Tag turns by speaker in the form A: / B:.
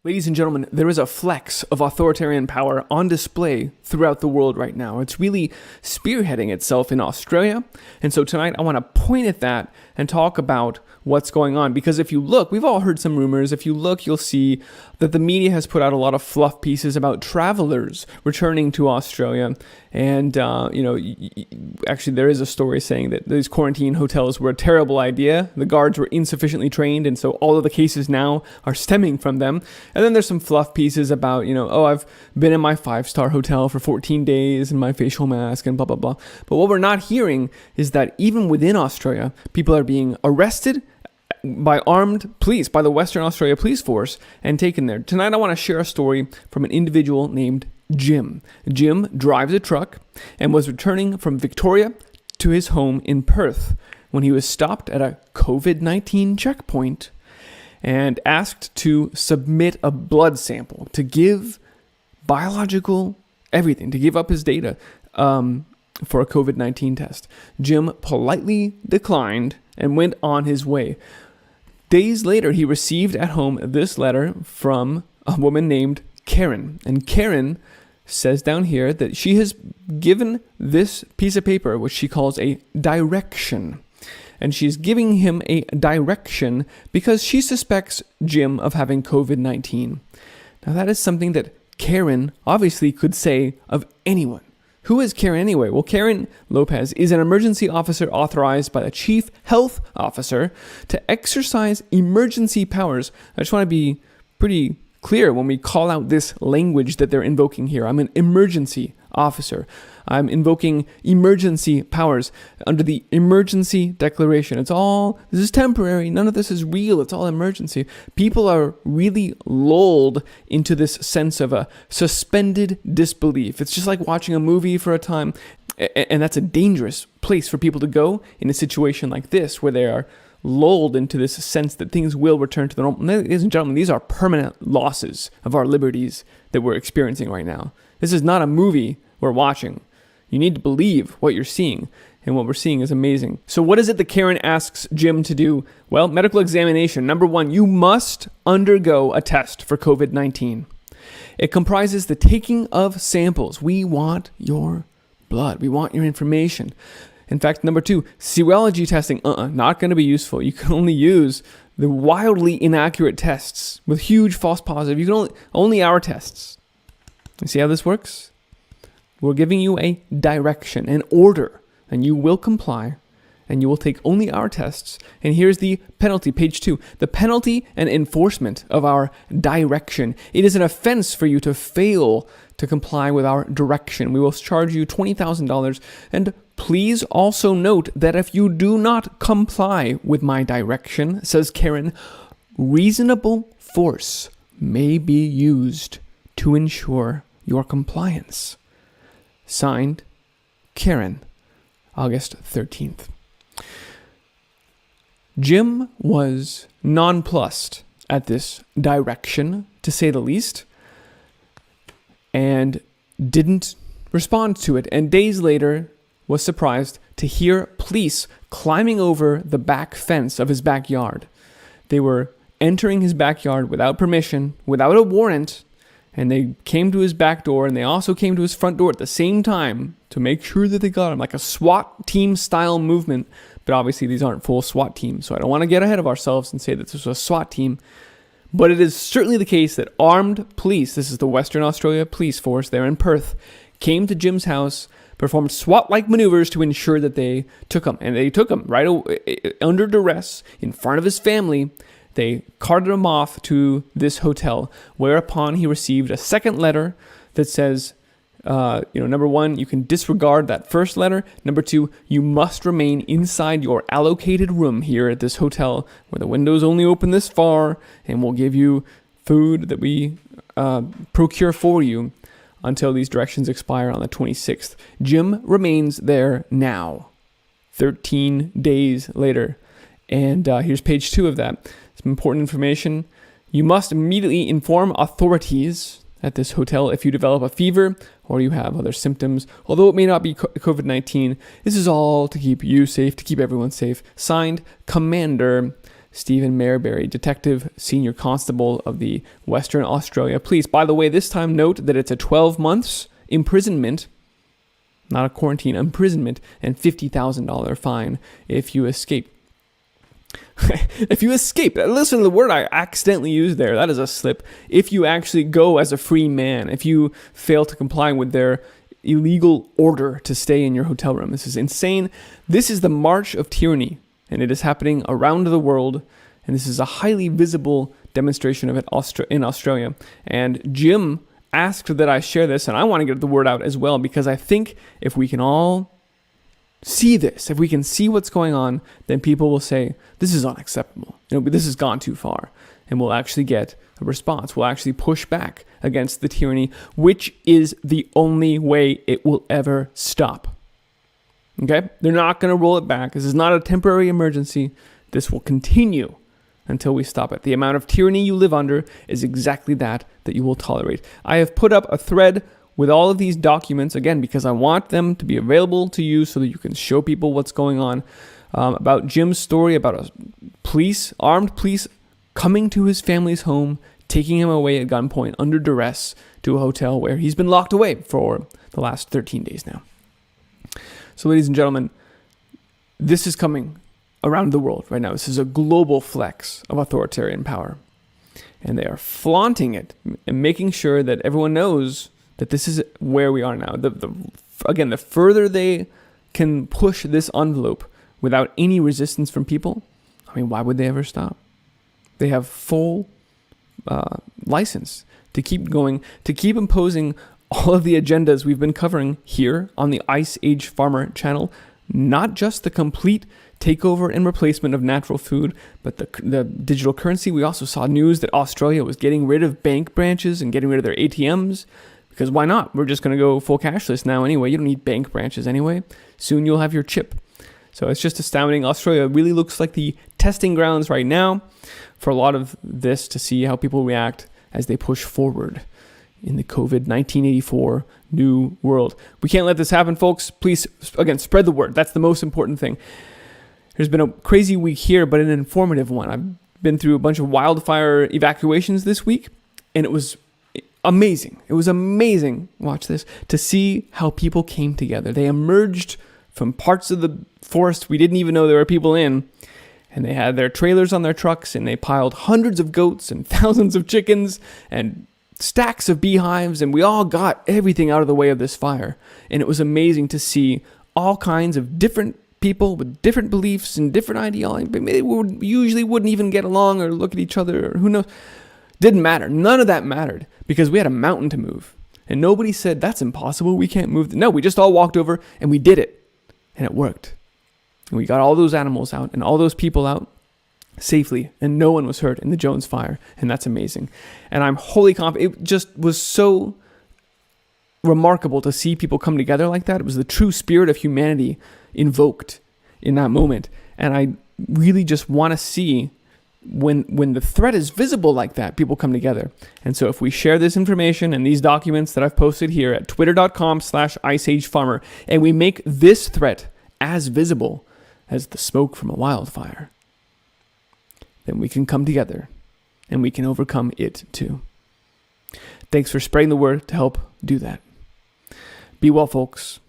A: Ladies and gentlemen, there is a flex of authoritarian power on display throughout the world right now. It's really spearheading itself in Australia. And so tonight I want to point at that and talk about what's going on. Because if you look, we've all heard some rumors. If you look, you'll see that the media has put out a lot of fluff pieces about travelers returning to Australia. And, actually there is a story saying that these quarantine hotels were a terrible idea. The guards were insufficiently trained. And so all of the cases now are stemming from them. And then there's some fluff pieces about, I've been in my 5-star hotel for 14 days and my facial mask and blah, blah, blah. But what we're not hearing is that even within Australia, people are being arrested by armed police, by the Western Australia Police Force, and taken there. Tonight I want to share a story from an individual named Jim. Jim drives a truck and was returning from Victoria to his home in Perth when he was stopped at a COVID-19 checkpoint and asked to submit a blood sample, to give biological everything, to give up his data for a COVID-19 test. Jim politely declined and went on his way. Days later, he received at home this letter from a woman named Karen. And Karen says down here that she has given this piece of paper, which she calls a direction. And she's giving him a direction because she suspects Jim of having COVID-19. Now, that is something that Karen obviously could say of anyone. Who is Karen anyway? Well, Karen Lopez is an emergency officer authorized by the chief health officer to exercise emergency powers. I just want to be pretty clear when we call out this language that they're invoking here. I'm an emergency officer. I'm invoking emergency powers under the emergency declaration. This is temporary. None of this is real. It's all emergency. People are really lulled into this sense of a suspended disbelief. It's just like watching a movie for a time. And that's a dangerous place for people to go in a situation like this, where they are lulled into this sense that things will return to the normal. Ladies and gentlemen, these are permanent losses of our liberties that we're experiencing right now. This is not a movie we're watching. You need to believe what you're seeing, and what we're seeing is amazing. So what is it that Karen asks Jim to do? Well, medical examination. Number 1, you must undergo a test for COVID-19. It comprises the taking of samples. We want your blood. We want your information. In fact, number 2, serology testing. Not going to be useful. You can only use the wildly inaccurate tests with huge false positive. You can only our tests. You see how this works? We're giving you a direction, an order, and you will comply, and you will take only our tests. And here's the penalty, page 2. The penalty and enforcement of our direction. It is an offense for you to fail to comply with our direction. We will charge you $20,000. And please also note that if you do not comply with my direction, says Karen, reasonable force may be used to ensure your compliance. Signed, Karen, August 13th. Jim was nonplussed at this direction, to say the least, and didn't respond to it. And days later, was surprised to hear police climbing over the back fence of his backyard. They were entering his backyard without permission, without a warrant, and they came to his back door, and they also came to his front door at the same time to make sure that they got him, like a SWAT team style movement. But obviously these aren't full SWAT teams, so I don't want to get ahead of ourselves and say that this was a SWAT team. But it is certainly the case that armed police, this is the Western Australia Police Force there in Perth, came to Jim's house, performed SWAT-like maneuvers to ensure that they took him. And they took him right away, under duress, in front of his family. They carted him off to this hotel, whereupon he received a second letter that says, number 1, you can disregard that first letter. Number 2, you must remain inside your allocated room here at this hotel, where the windows only open this far, and we'll give you food that we procure for you until these directions expire on the 26th. Jim remains there now, 13 days later. And here's page 2 of that. Some important information. You must immediately inform authorities at this hotel if you develop a fever or you have other symptoms. Although it may not be COVID-19, this is all to keep you safe, to keep everyone safe. Signed, Commander Stephen Mayerberry, Detective Senior Constable of the Western Australia Police. By the way, this time note that it's a 12 months imprisonment, not a quarantine, imprisonment, and $50,000 fine if you escape. If you escape, listen to the word I accidentally used there. That is a slip. If you actually go as a free man, if you fail to comply with their illegal order to stay in your hotel room. This is insane. This is the march of tyranny, and it is happening around the world, and this is a highly visible demonstration of it in Australia. And Jim asked that I share this, and I want to get the word out as well, because I think if we can all see this, if we can see what's going on, then people will say, this is unacceptable. This has gone too far. And we'll actually get a response. We'll actually push back against the tyranny, which is the only way it will ever stop. Okay? They're not going to roll it back. This is not a temporary emergency. This will continue until we stop it. The amount of tyranny you live under is exactly that you will tolerate. I have put up a thread with all of these documents, again, because I want them to be available to you so that you can show people what's going on, about Jim's story about armed police coming to his family's home, taking him away at gunpoint under duress to a hotel where he's been locked away for the last 13 days now. So, ladies and gentlemen, this is coming around the world right now. This is a global flex of authoritarian power. And they are flaunting it and making sure that everyone knows that this is where we are now. Again, the further they can push this envelope without any resistance from people, why would they ever stop? They have full license to keep going, to keep imposing all of the agendas we've been covering here on the Ice Age Farmer channel, not just the complete takeover and replacement of natural food, but the digital currency. We also saw news that Australia was getting rid of bank branches and getting rid of their ATMs, because why not? We're just going to go full cashless now anyway. You don't need bank branches anyway. Soon you'll have your chip. So it's just astounding. Australia really looks like the testing grounds right now for a lot of this, to see how people react as they push forward in the COVID 1984 new world. We can't let this happen, folks. Please, again, spread the word. That's the most important thing. There's been a crazy week here, but an informative one. I've been through a bunch of wildfire evacuations this week, and it was amazing. It was amazing, watch this, to see how people came together. They emerged from parts of the forest we didn't even know there were people in, and they had their trailers on their trucks, and they piled hundreds of goats and thousands of chickens and stacks of beehives, and we all got everything out of the way of this fire. And it was amazing to see all kinds of different people with different beliefs and different ideology. They usually wouldn't even get along or look at each other, or who knows. Didn't matter. None of that mattered, because we had a mountain to move. And nobody said, that's impossible, we can't move. No, we just all walked over and we did it. And it worked. And we got all those animals out and all those people out safely, and no one was hurt in the Jones fire. And that's amazing. And I'm wholly confident. It just was so remarkable to see people come together like that. It was the true spirit of humanity invoked in that moment. And I really just want to see when the threat is visible like that, people come together. And so if we share this information and these documents that I've posted here at twitter.com/iceagefarmer, and we make this threat as visible as the smoke from a wildfire, then we can come together and we can overcome it too. Thanks for spreading the word to help do that. Be well, folks.